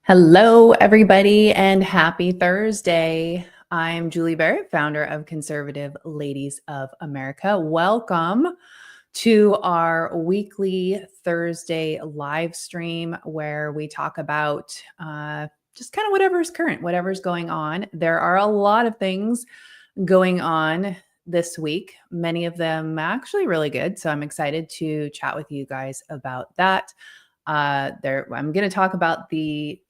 Hello, everybody, and happy Thursday. I'm Julie Barrett, founder of Conservative Ladies of America. Welcome to our weekly Thursday live stream where we talk about just kind of whatever's current, whatever's going on. There are a lot of things going on this week, many of them actually really good. So I'm excited to chat with you guys about that. I'm going to talk about the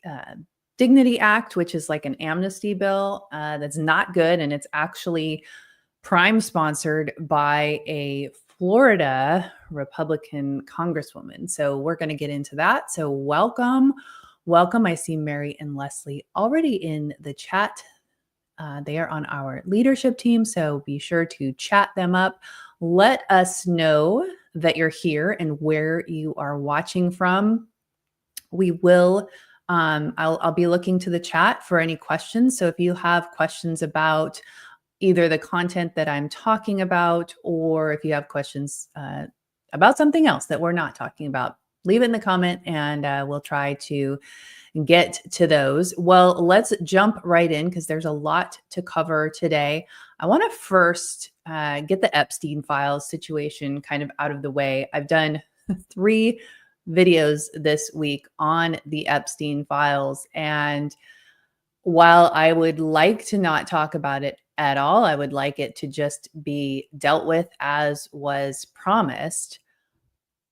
Dignity Act, which is like an amnesty bill that's not good. And it's actually prime sponsored by a Florida Republican congresswoman. So we're going to get into that. So welcome. Welcome. I see Mary and Leslie already in the chat. They are on our leadership team. So be sure to chat them up. Let us know that you're here and where you are watching from. We will, I'll be looking to the chat for any questions. So if you have questions about either the content that I'm talking about, or if you have questions about something else that we're not talking about, leave it in the comment and we'll try to get to those. Well, let's jump right in because there's a lot to cover today. I want to first get the Epstein files situation kind of out of the way. I've done 3 videos this week on the Epstein files. And while I would like to not talk about it at all, I would like it to just be dealt with as was promised.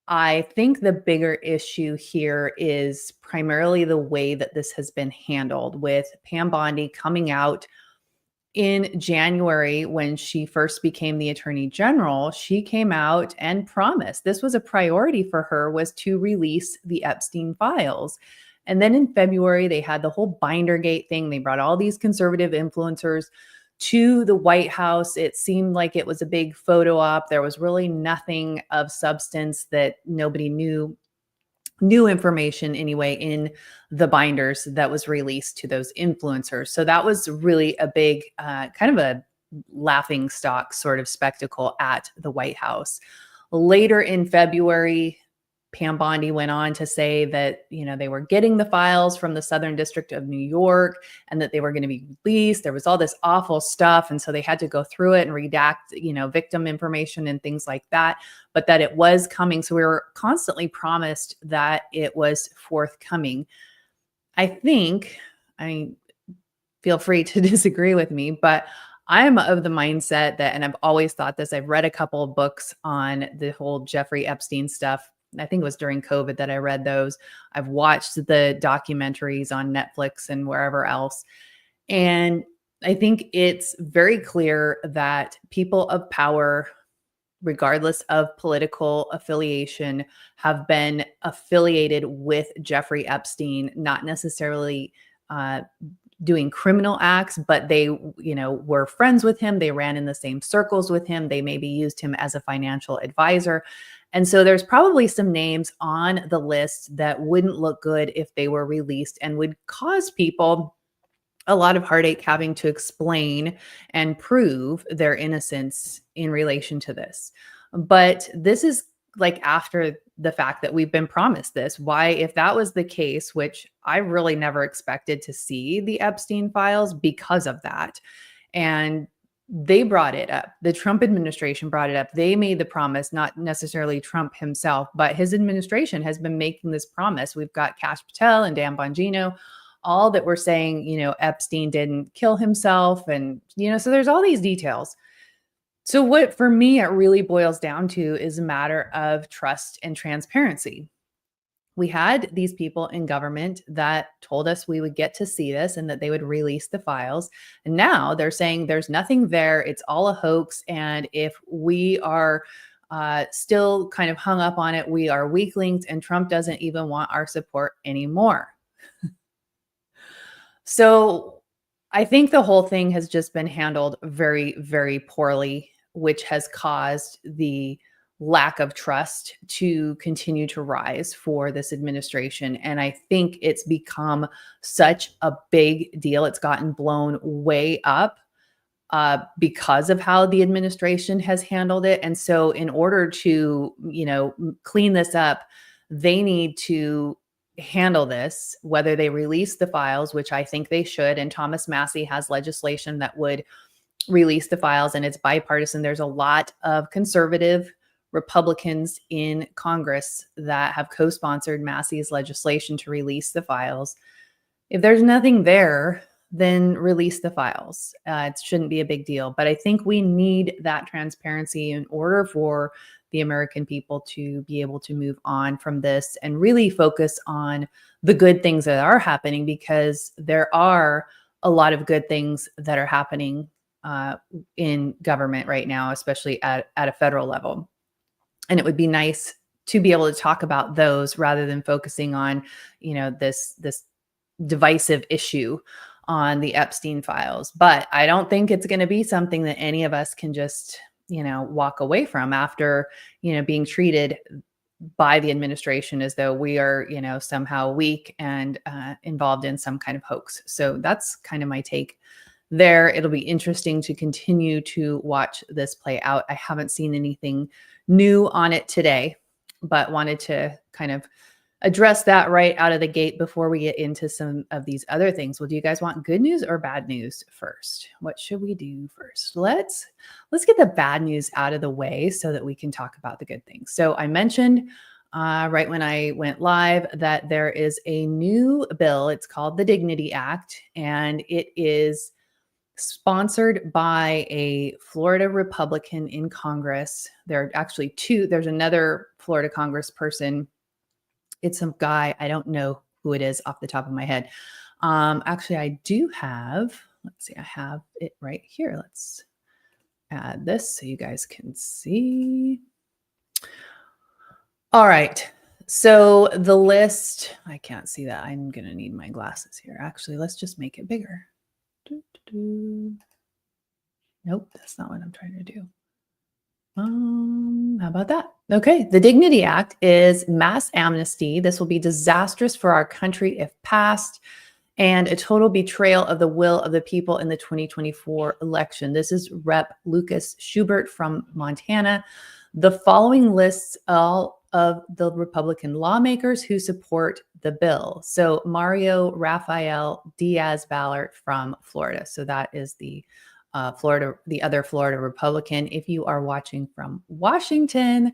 I think the bigger issue here is primarily the way that this has been handled, with Pam Bondi coming out in January when she first became the Attorney General. She came out and promised this was a priority for her, was to release the Epstein files. And then in February, they had the whole Bindergate thing. They brought all these conservative influencers to the White House. It seemed like it was a big photo op. There was really nothing of substance, that nobody knew new information anyway in the binders that was released to those influencers. So that was really a big kind of a laughing stock sort of spectacle at the White House. Later in February, Pam Bondi went on to say that, they were getting the files from the Southern District of New York and that they were going to be released. There was all this awful stuff. And so they had to go through it and redact, victim information and things like that, but that it was coming. So we were constantly promised that it was forthcoming. I mean, feel free to disagree with me, but I'm of the mindset that, and I've always thought this, I've read a couple of books on the whole Jeffrey Epstein stuff. I think it was during COVID that I read those. I've watched the documentaries on Netflix and wherever else. And I think it's very clear that people of power, regardless of political affiliation, have been affiliated with Jeffrey Epstein, not necessarily doing criminal acts, but they, were friends with him. They ran in the same circles with him. They maybe used him as a financial advisor. And so there's probably some names on the list that wouldn't look good if they were released and would cause people a lot of heartache having to explain and prove their innocence in relation to this. But this is like after the fact that we've been promised this. Why, if that was the case, which I really never expected to see the Epstein files because of that. And they brought it up. The Trump administration brought it up. They made the promise, not necessarily Trump himself, but his administration has been making this promise. We've got Kash Patel and Dan Bongino, all that were saying, Epstein didn't kill himself. And, so there's all these details. So what, for me, it really boils down to is a matter of trust and transparency. We had these people in government that told us we would get to see this and that they would release the files. And now they're saying there's nothing there. It's all a hoax. And if we are still kind of hung up on it, we are weaklings, and Trump doesn't even want our support anymore. So I think the whole thing has just been handled very, very poorly, which has caused the lack of trust to continue to rise for this administration. And I think it's become such a big deal. It's gotten blown way up because of how the administration has handled it. And so in order to, clean this up, they need to handle this, whether they release the files, which I think they should. And Thomas Massey has legislation that would release the files, and it's bipartisan. There's a lot of conservative Republicans in Congress that have co-sponsored Massey's legislation to release the files. If there's nothing there, then release the files. It shouldn't be a big deal. But I think we need that transparency in order for the American people to be able to move on from this and really focus on the good things that are happening, because there are a lot of good things that are happening in government right now, especially at a federal level. And it would be nice to be able to talk about those rather than focusing on, this divisive issue on the Epstein files. But I don't think it's going to be something that any of us can just, walk away from after, being treated by the administration as though we are, somehow weak and involved in some kind of hoax. So that's kind of my take there. It'll be interesting to continue to watch this play out. I haven't seen anything new on it today, but wanted to kind of address that right out of the gate before we get into some of these other things. Well, do you guys want good news or bad news first? What should we do first? Let's get the bad news out of the way so that we can talk about the good things. So I mentioned right when I went live that there is a new bill. It's called the Dignity Act, and it is sponsored by a Florida Republican in Congress. There are actually two. There's another Florida congressperson. It's some guy. I don't know who it is off the top of my head. Actually, I do have, let's see, I have it right here. Let's add this so you guys can see. All right. So the list, I can't see that. I'm going to need my glasses here. Actually, let's just make it bigger. Nope, that's not what I'm trying to do. How about that? Okay, the Dignity Act is mass amnesty. This will be disastrous for our country if passed, and a total betrayal of the will of the people in the 2024 election. This is Rep. Lucas Schubert from Montana. The following lists all of the Republican lawmakers who support the bill. So Mario Rafael Diaz-Balart from Florida. So that is the other Florida Republican. If you are watching from Washington,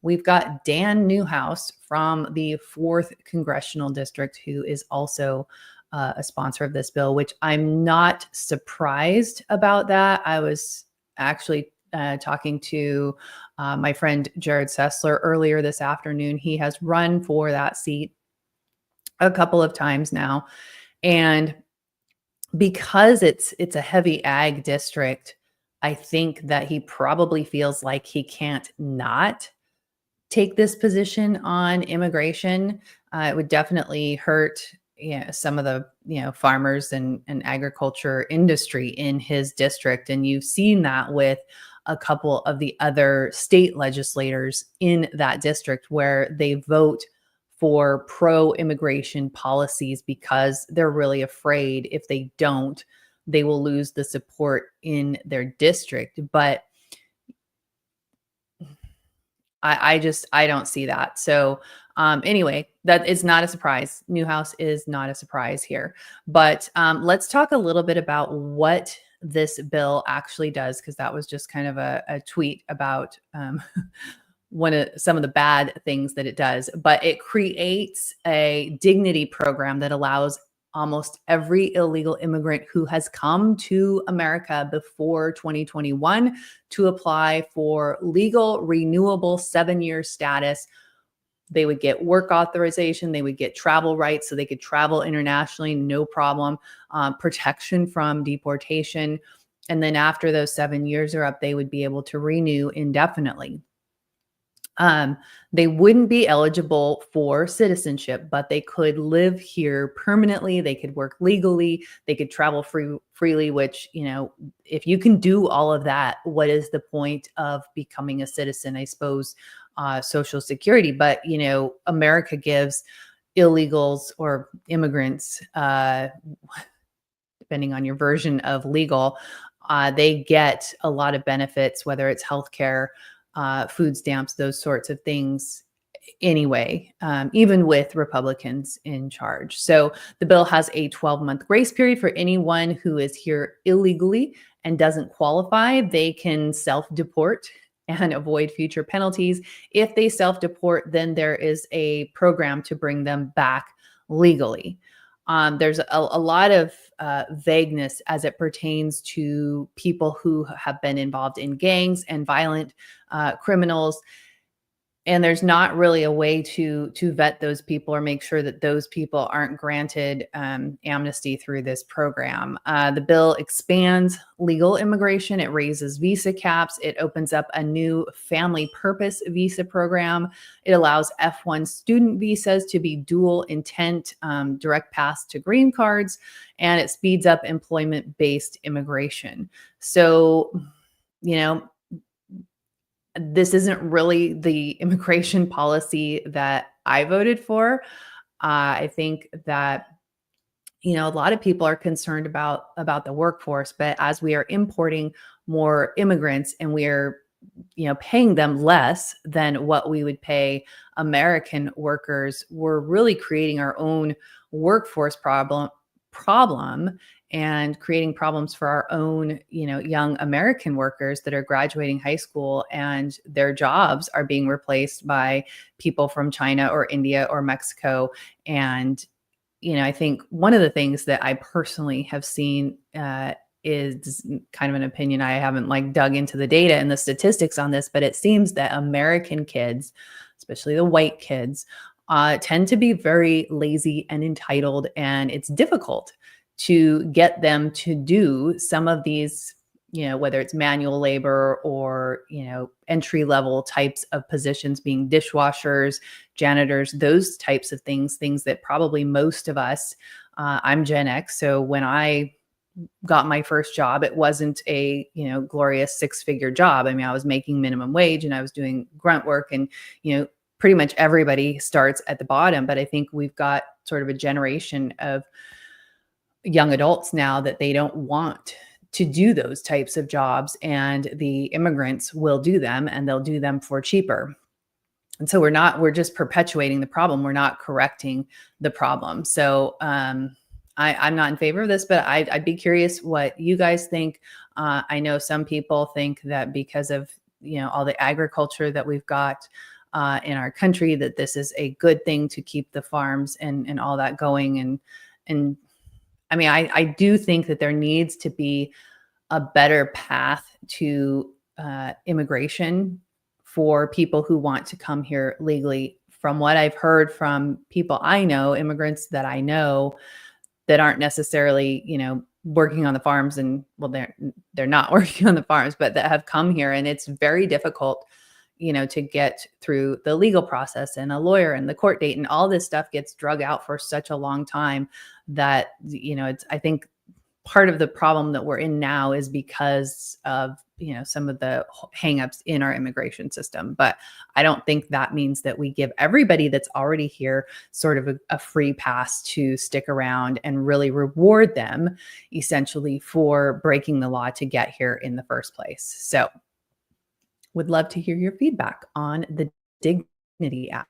we've got Dan Newhouse from the 4th Congressional District, who is also a sponsor of this bill, which I'm not surprised about that. I was actually talking to my friend Jared Sessler earlier this afternoon. He has run for that seat a couple of times now. And because it's a heavy ag district, I think that he probably feels like he can't not take this position on immigration. It would definitely hurt some of the farmers and agriculture industry in his district. And you've seen that with a couple of the other state legislators in that district where they vote for pro-immigration policies because they're really afraid if they don't, they will lose the support in their district. But I don't see that. So anyway, that is not a surprise. Newhouse is not a surprise here. But let's talk a little bit about what this bill actually does, because that was just kind of a tweet about some of the bad things that it does. But it creates a dignity program that allows almost every illegal immigrant who has come to America before 2021 to apply for legal renewable 7-year status. They would get work authorization. They would get travel rights so they could travel internationally, no problem, protection from deportation. And then after those 7 years are up, they would be able to renew indefinitely. They wouldn't be eligible for citizenship, but they could live here permanently. They could work legally. They could travel freely, which, if you can do all of that, what is the point of becoming a citizen? I suppose Social Security, but, America gives illegals or immigrants, depending on your version of legal, they get a lot of benefits, whether it's healthcare, food stamps, those sorts of things. anyway, even with Republicans in charge. So the bill has a 12-month grace period for anyone who is here illegally and doesn't qualify. They can self-deport and avoid future penalties. If they self-deport, then there is a program to bring them back legally. There's a lot of vagueness as it pertains to people who have been involved in gangs and violent criminals, and there's not really a way to vet those people or make sure that those people aren't granted amnesty through this program. The bill expands legal immigration. It raises visa caps. It opens up a new family purpose visa program. It allows F1 student visas to be dual intent, direct paths to green cards, and it speeds up employment-based immigration. So, you know, this isn't really the immigration policy that I voted for. I think that, you know, a lot of people are concerned about the workforce, but as we are importing more immigrants and we are, you know, paying them less than what we would pay American workers, we're really creating our own workforce problem and creating problems for our own, you know, young American workers that are graduating high school and their jobs are being replaced by people from China or India or Mexico. And, you know, I think one of the things that I personally have seen is kind of an opinion. I haven't like dug into the data and the statistics on this, but it seems that American kids, especially the white kids, tend to be very lazy and entitled, and it's difficult to get them to do some of these, you know, whether it's manual labor or, you know, entry level types of positions, being dishwashers, janitors, those types of things that probably most of us, I'm Gen X. So when I got my first job, it wasn't a, you know, glorious 6-figure job. I mean, I was making minimum wage and I was doing grunt work, and, you know, pretty much everybody starts at the bottom. But I think we've got sort of a generation of young adults now that they don't want to do those types of jobs, and the immigrants will do them, and they'll do them for cheaper. And so we're just perpetuating the problem. We're not correcting the problem. So I'm not in favor of this, but I'd be curious what you guys think. I know some people think that because of, you know, all the agriculture that we've got in our country, that this is a good thing to keep the farms and all that going. And I mean, I do think that there needs to be a better path to immigration for people who want to come here legally. From what I've heard from people I know, immigrants that I know that aren't necessarily, you know, working on the farms, and well, they're not working on the farms, but that have come here, and it's very difficult, you know, to get through the legal process and a lawyer and the court date, and all this stuff gets drug out for such a long time that, you know, I think part of the problem that we're in now is because of, you know, some of the hangups in our immigration system. But I don't think that means that we give everybody that's already here sort of a free pass to stick around and really reward them essentially for breaking the law to get here in the first place. So would love to hear your feedback on the Dignity Act.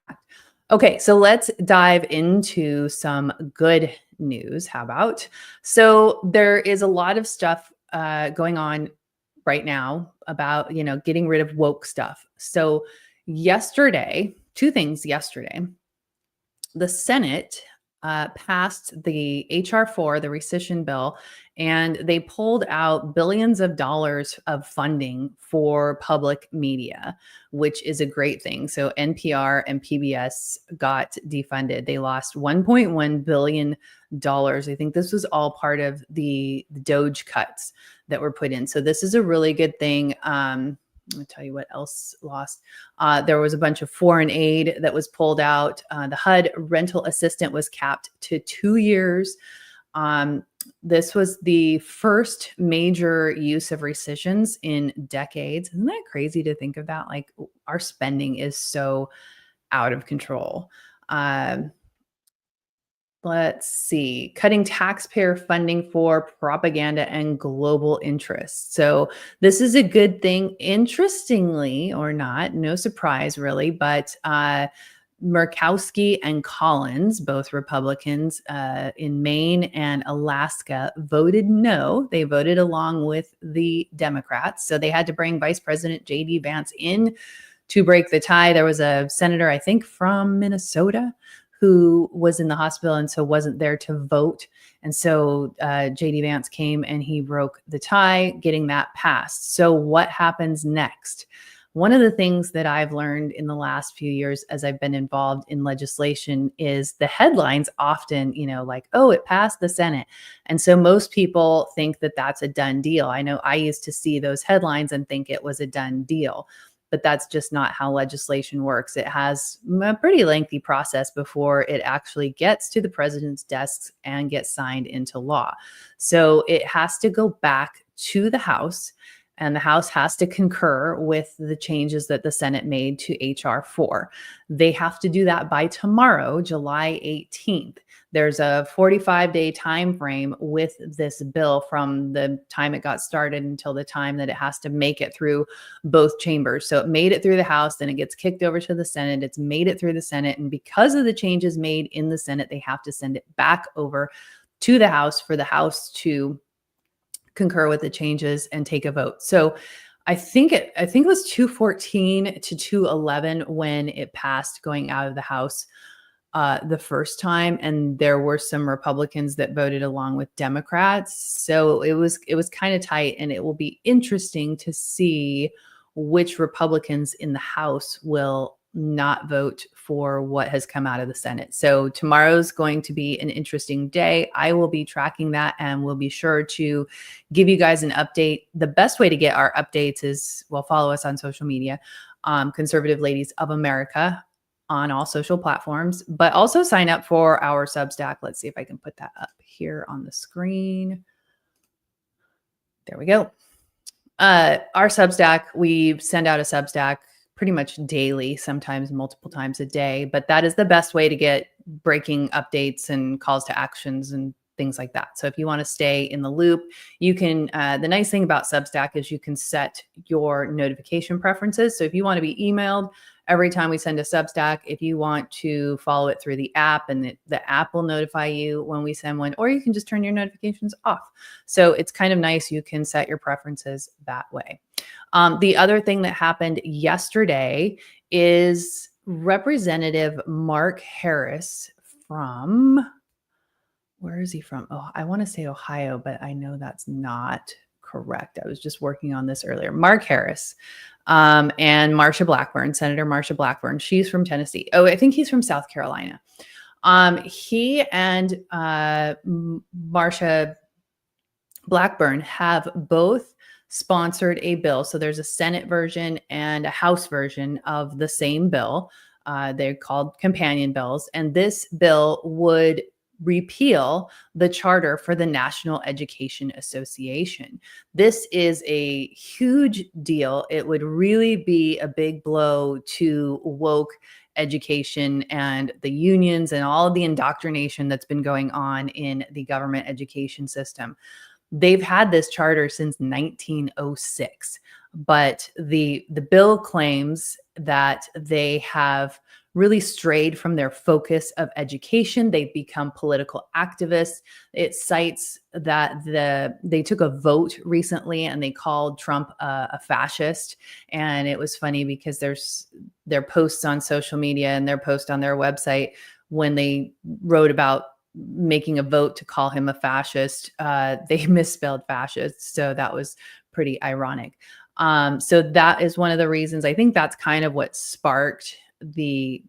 Okay, so let's dive into some good news. How about? So there is a lot of stuff going on right now about, you know, getting rid of woke stuff. So yesterday, two things yesterday, the Senate passed the HR 4, the rescission bill, and they pulled out billions of dollars of funding for public media, which is a great thing. So NPR and PBS got defunded. They lost $1.1 billion. I think this was all part of the Doge cuts that were put in. So this is a really good thing. Let me tell you what else lost. There was a bunch of foreign aid that was pulled out. The HUD rental assistant was capped to 2 years. This was the first major use of rescissions in decades. Isn't that crazy to think of that? Like, our spending is so out of control. Let's see, cutting taxpayer funding for propaganda and global interests. So this is a good thing, interestingly or not, no surprise really, but Murkowski and Collins, both Republicans in Maine and Alaska, voted no. They voted along with the Democrats. So they had to bring Vice President J.D. Vance in to break the tie. There was a senator, I think, from Minnesota who was in the hospital and so wasn't there to vote. And so J.D. Vance came and he broke the tie, getting that passed. So what happens next? One of the things that I've learned in the last few years as I've been involved in legislation is the headlines often, like, oh, it passed the Senate. And so most people think that that's a done deal. I know I used to see those headlines and think it was a done deal, but that's just not how legislation works. It has a pretty lengthy process before it actually gets to the president's desks and gets signed into law. So it has to go back to the House, and the House has to concur with the changes that the Senate made to H.R. 4. They have to do that by tomorrow, July 18th. There's a 45-day time frame with this bill from the time it got started until the time that it has to make it through both chambers. So it made it through the House, then it gets kicked over to the Senate. It's made it through the Senate. And because of the changes made in the Senate, they have to send it back over to the House for the House to concur with the changes and take a vote. So I think it was 214 to 211 when it passed going out of the House the first time, and there were some Republicans that voted along with Democrats. So it was kind of tight, and it will be interesting to see which Republicans in the House will not vote for what has come out of the Senate. So tomorrow's going to be an interesting day. I will be tracking that and we'll be sure to give you guys an update. The best way to get our updates is, follow us on social media, Conservative Ladies of America on all social platforms, but also sign up for our Substack. Let's see if I can put that up here on the screen. There we go. Our Substack, we send out a Substack pretty much daily, sometimes multiple times a day, but that is the best way to get breaking updates and calls to actions and things like that. So if you want to stay in the loop, you can, the nice thing about Substack is you can set your notification preferences. So if you want to be emailed every time we send a Substack, if you want to follow it through the app, and the app will notify you when we send one, or you can just turn your notifications off. So it's kind of nice. You can set your preferences that way. The other thing that happened yesterday is Representative Mark Harris from, where is he from? Oh, I want to say Ohio, but I know that's not correct. I was just working on this earlier. Mark Harris and Marsha Blackburn, Senator Marsha Blackburn. She's from Tennessee. Oh, I think he's from South Carolina. He and Marsha Blackburn have both sponsored a bill. So there's a Senate version and a House version of the same bill. They're called companion bills. And this bill would repeal the charter for the National Education Association. This is a huge deal. It would really be a big blow to woke education and the unions and all of the indoctrination that's been going on in the government education system. They've had this charter since 1906, but the bill claims that they have really strayed from their focus of education. They've become political activists. It cites that they took a vote recently and they called Trump a fascist. And it was funny because there's their posts on social media and their post on their website when they wrote about making a vote to call him a fascist, they misspelled fascist. So that was pretty ironic. So that is one of the reasons. I think that's kind of what sparked the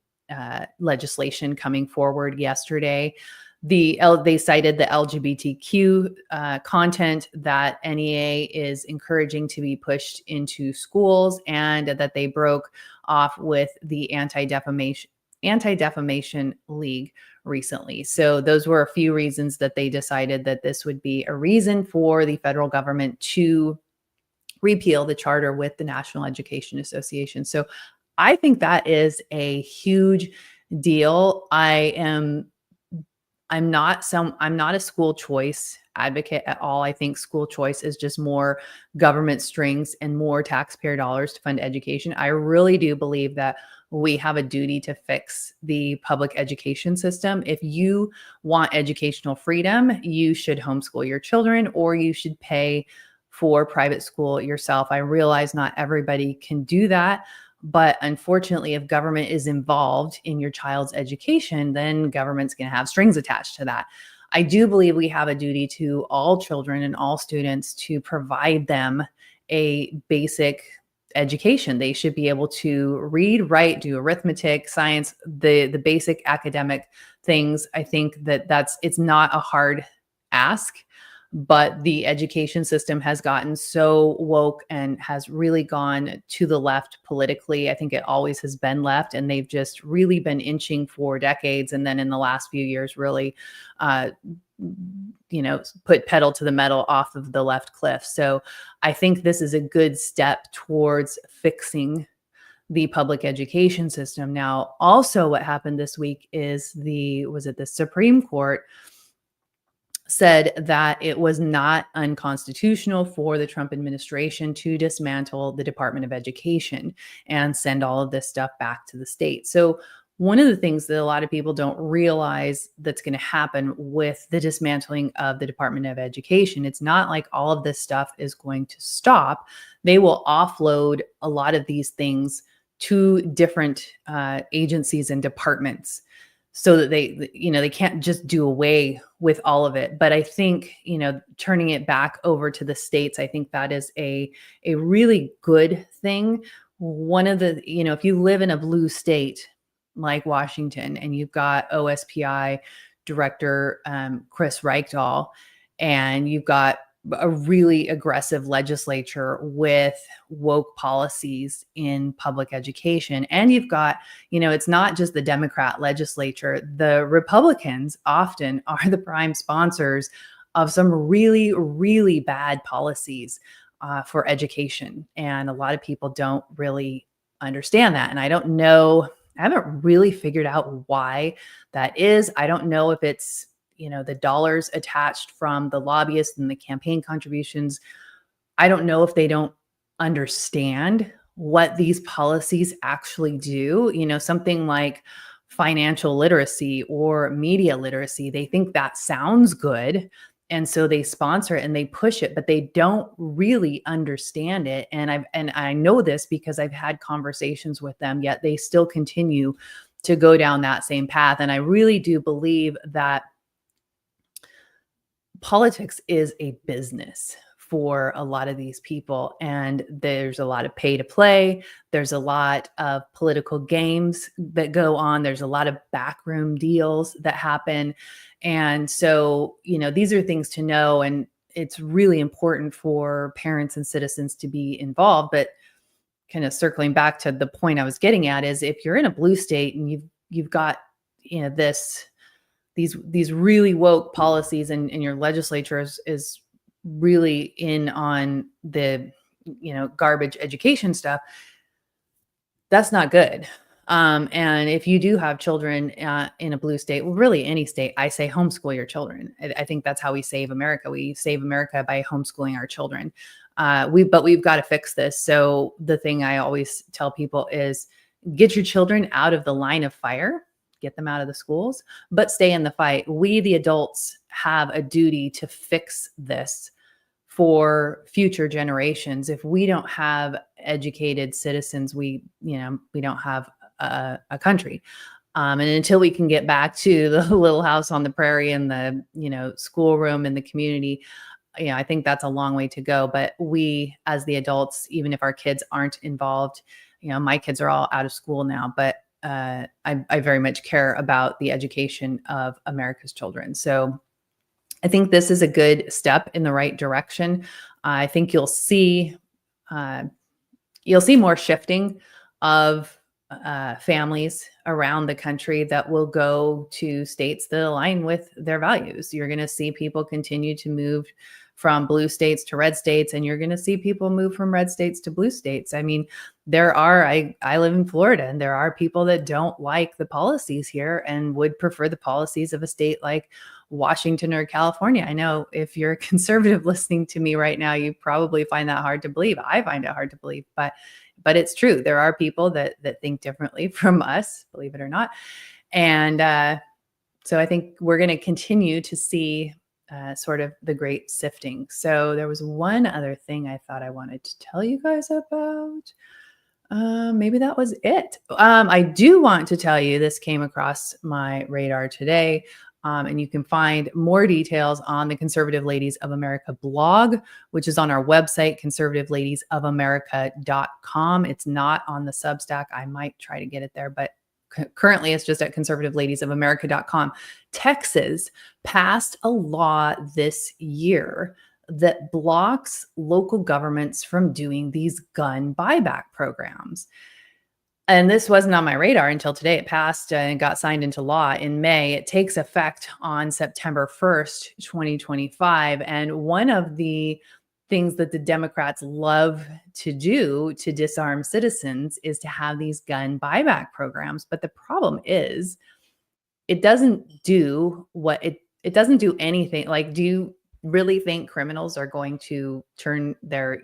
legislation coming forward yesterday. They cited the LGBTQ content that NEA is encouraging to be pushed into schools, and that they broke off with the Anti-Defamation League recently. So those were a few reasons that they decided that this would be a reason for the federal government to repeal the charter with the National Education Association. So I think that is a huge deal. I'm not a school choice advocate at all. I think school choice is just more government strings and more taxpayer dollars to fund education. I really do believe that we have a duty to fix the public education system. If you want educational freedom, you should homeschool your children or you should pay for private school yourself. I realize not everybody can do that, but unfortunately, if government is involved in your child's education, then government's going to have strings attached to that. I do believe we have a duty to all children and all students to provide them a basic education. They should be able to read, write, do arithmetic, science, the basic academic things. I think that it's not a hard ask, but the education system has gotten so woke and has really gone to the left politically. I think it always has been left, and they've just really been inching for decades. And then in the last few years, really, put pedal to the metal off of the left cliff. So I think this is a good step towards fixing the public education system. Now, also what happened this week is the Supreme Court said that it was not unconstitutional for the Trump administration to dismantle the Department of Education and send all of this stuff back to the state. So one of the things that a lot of people don't realize that's going to happen with the dismantling of the Department of Education, it's not like all of this stuff is going to stop. They will offload a lot of these things to different agencies and departments, so that they can't just do away with all of it. But I think, turning it back over to the states, I think that is a really good thing. One of the, if you live in a blue state like Washington and you've got OSPI director Chris Reichdahl, and you've got a really aggressive legislature with woke policies in public education. And you've got, it's not just the Democrat legislature. The Republicans often are the prime sponsors of some really, really bad policies for education. And a lot of people don't really understand that. And I haven't really figured out why that is. I don't know if it's, the dollars attached from the lobbyists and the campaign contributions. I don't know if they don't understand what these policies actually do. Something like financial literacy or media literacy, they think that sounds good. And so they sponsor it and they push it, but they don't really understand it. And I know this because I've had conversations with them, yet they still continue to go down that same path. And I really do believe that politics is a business for a lot of these people, and there's a lot of pay to play. There's a lot of political games that go on. There's a lot of backroom deals that happen. And so, these are things to know, and it's really important for parents and citizens to be involved. But kind of circling back to the point I was getting at is, if you're in a blue state and you've got, these really woke policies, and your legislature is really in on the, garbage education stuff, that's not good. And if you do have children in a blue state, well, really any state, I say homeschool your children. I think that's how we save America. We save America by homeschooling our children. But we've got to fix this. So the thing I always tell people is, get your children out of the line of fire. Get them out of the schools, but stay in the fight. We, the adults, have a duty to fix this for future generations. If we don't have educated citizens, we don't have a country. And until we can get back to the little house on the prairie and the, schoolroom in the community, I think that's a long way to go. But we, as the adults, even if our kids aren't involved, my kids are all out of school now, but I very much care about the education of America's children. So I think this is a good step in the right direction. I think you'll see more shifting of families around the country that will go to states that align with their values. You're going to see people continue to move from blue states to red states, and you're going to see people move from red states to blue states. I mean, I live in Florida, and there are people that don't like the policies here and would prefer the policies of a state like Washington or California. I know if you're a conservative listening to me right now, you probably find that hard to believe. I find it hard to believe, but but it's true. There are people that think differently from us, believe it or not. And so I think we're going to continue to see sort of the great sifting. So there was one other thing I thought I wanted to tell you guys about. Maybe that was it. I do want to tell you, this came across my radar today. And you can find more details on the Conservative Ladies of America blog, which is on our website, conservativeladiesofamerica.com. It's not on the Substack. I might try to get it there, but currently it's just at conservativeladiesofamerica.com. Texas passed a law this year that blocks local governments from doing these gun buyback programs. And this wasn't on my radar until today. It passed and got signed into law in May. It takes effect on September 1st, 2025. And one of the things that the Democrats love to do to disarm citizens is to have these gun buyback programs. But the problem is it doesn't do what it doesn't do anything. Like, do you really think criminals are going to turn their,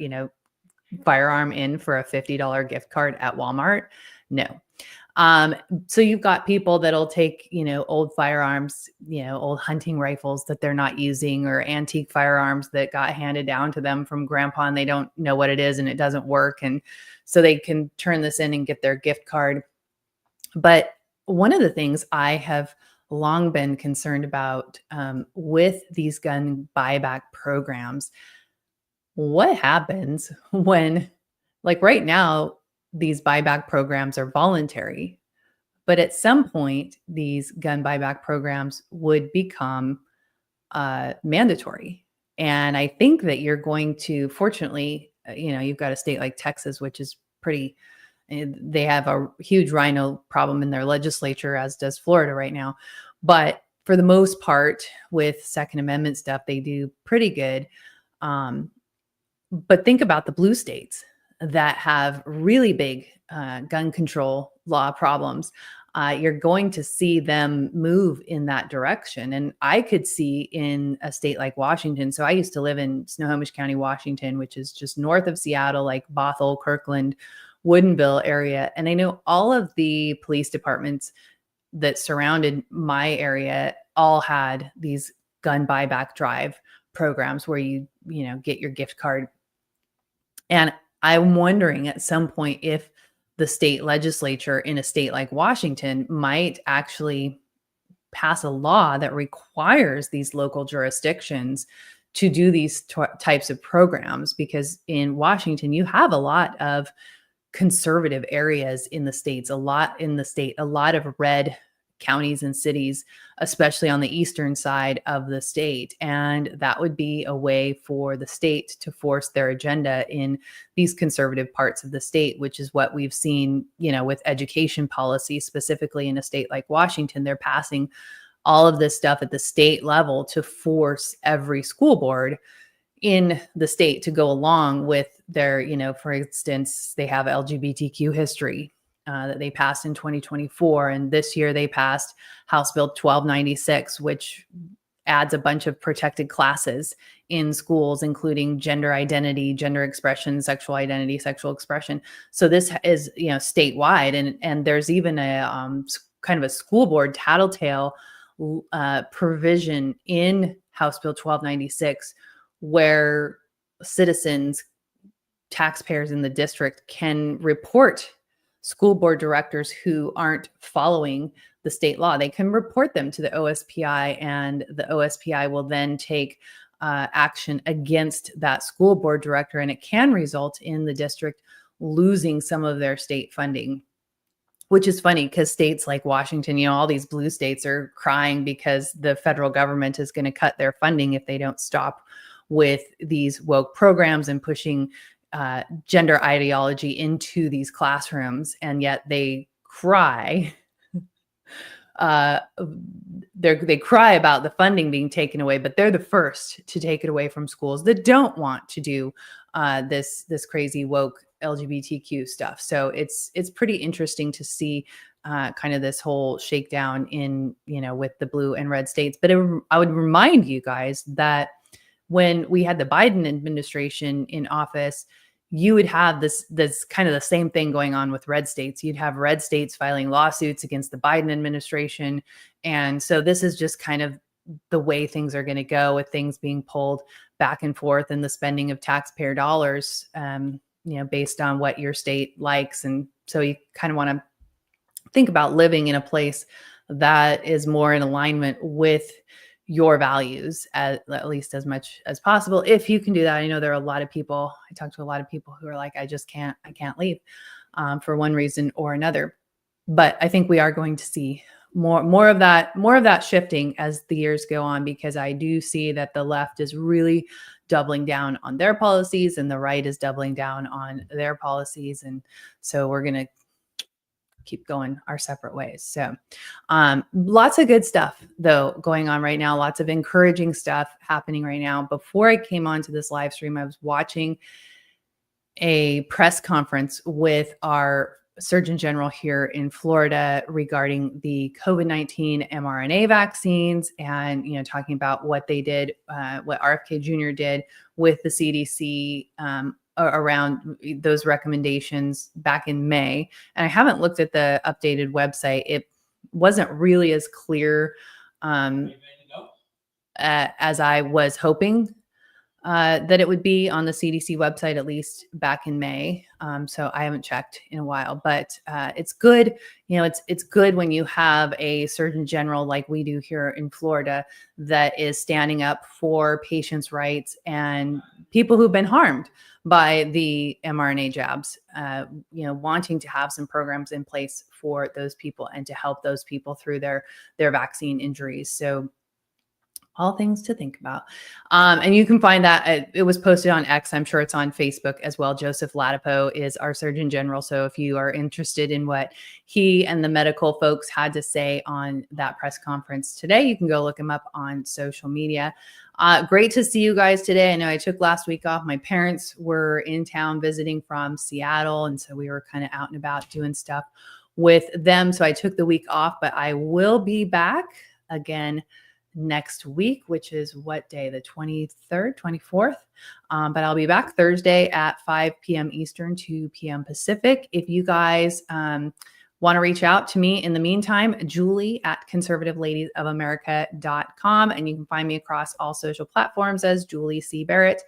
firearm in for a $50 gift card at Walmart? No. So you've got people that'll take, old firearms, old hunting rifles that they're not using, or antique firearms that got handed down to them from grandpa and they don't know what it is and it doesn't work. And so they can turn this in and get their gift card. But one of the things I have long been concerned about with these gun buyback programs, what happens when, like right now, these buyback programs are voluntary, but at some point, these gun buyback programs would become mandatory. And I think that you're going to, fortunately, you've got a state like Texas, which is they have a huge rhino problem in their legislature, as does Florida right now. But for the most part, with Second Amendment stuff, they do pretty good. But think about the blue states that have really big gun control law problems. You're going to see them move in that direction. And I could see in a state like Washington. So I used to live in Snohomish County, Washington, which is just north of Seattle, like Bothell, Kirkland, Woodinville area. And I know all of the police departments that surrounded my area all had these gun buyback drive programs where you get your gift card. And I'm wondering at some point if the state legislature in a state like Washington might actually pass a law that requires these local jurisdictions to do these types of programs, because in Washington, you have a lot of conservative areas in the states, a lot of red counties and cities, especially on the eastern side of the state. And that would be a way for the state to force their agenda in these conservative parts of the state, which is what we've seen, with education policy, specifically in a state like Washington. They're passing all of this stuff at the state level to force every school board in the state to go along with their, for instance, they have LGBTQ history that they passed in 2024. And this year they passed House Bill 1296, which adds a bunch of protected classes in schools, including gender identity, gender expression, sexual identity, sexual expression. So this is, statewide. And there's even a kind of a school board tattletale provision in House Bill 1296 where citizens, taxpayers in the district can report school board directors who aren't following the state law. They can report them to the OSPI, and the OSPI will then take action against that school board director, and it can result in the district losing some of their state funding, which is funny because states like Washington, all these blue states are crying because the federal government is going to cut their funding if they don't stop with these woke programs and pushing gender ideology into these classrooms. And yet they cry. They cry about the funding being taken away, but they're the first to take it away from schools that don't want to do this crazy woke LGBTQ stuff. So it's pretty interesting to see kind of this whole shakedown in, with the blue and red states. But I would remind you guys that when we had the Biden administration in office, you would have this kind of the same thing going on with red states. You'd have red states filing lawsuits against the Biden administration. And so this is just kind of the way things are going to go, with things being pulled back and forth and the spending of taxpayer dollars, based on what your state likes. And so you kind of want to think about living in a place that is more in alignment with your values, at least as much as possible, if you can do that. I know there are a lot of people, I talk to a lot of people who are like, I can't leave for one reason or another. But I think we are going to see more of that shifting as the years go on, because I do see that the left is really doubling down on their policies and the right is doubling down on their policies. And so we're going to keep going our separate ways. So lots of good stuff, though, going on right now. Lots of encouraging stuff happening right now. Before I came onto this live stream, I was watching a press conference with our Surgeon General here in Florida regarding the COVID-19 mRNA vaccines, and talking about what they did, what RFK Jr. did with the CDC around those recommendations back in May. And I haven't looked at the updated website. It wasn't really as clear as I was hoping that it would be on the CDC website, at least back in May. So I haven't checked in a while, but it's good. It's good when you have a Surgeon General like we do here in Florida that is standing up for patients' rights and people who've been harmed by the mRNA jabs, wanting to have some programs in place for those people and to help those people through their vaccine injuries. So all things to think about. And you can find that it was posted on X. I'm sure it's on Facebook as well. Joseph Ladapo is our Surgeon General. So if you are interested in what he and the medical folks had to say on that press conference today, you can go look him up on social media. Great to see you guys today. I know I took last week off. My parents were in town visiting from Seattle, and so we were kind of out and about doing stuff with them. So I took the week off, but I will be back again next week, which is what day? The 23rd, 24th. But I'll be back Thursday at 5 p.m. Eastern, 2 p.m. Pacific. If you guys want to reach out to me in the meantime, Julie at conservativeladiesofamerica.com. And you can find me across all social platforms as Julie C. Barrett.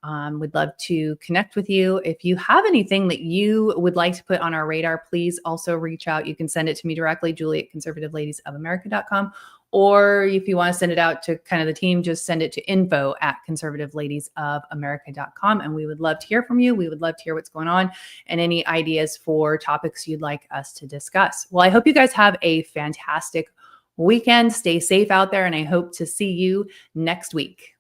Would love to connect with you. If you have anything that you would like to put on our radar, please also reach out. You can send it to me directly, Julie at conservativeladiesofamerica.com. Or if you want to send it out to kind of the team, just send it to info@conservativeladiesofamerica.com. And we would love to hear from you. We would love to hear what's going on and any ideas for topics you'd like us to discuss. Well, I hope you guys have a fantastic weekend. Stay safe out there, and I hope to see you next week.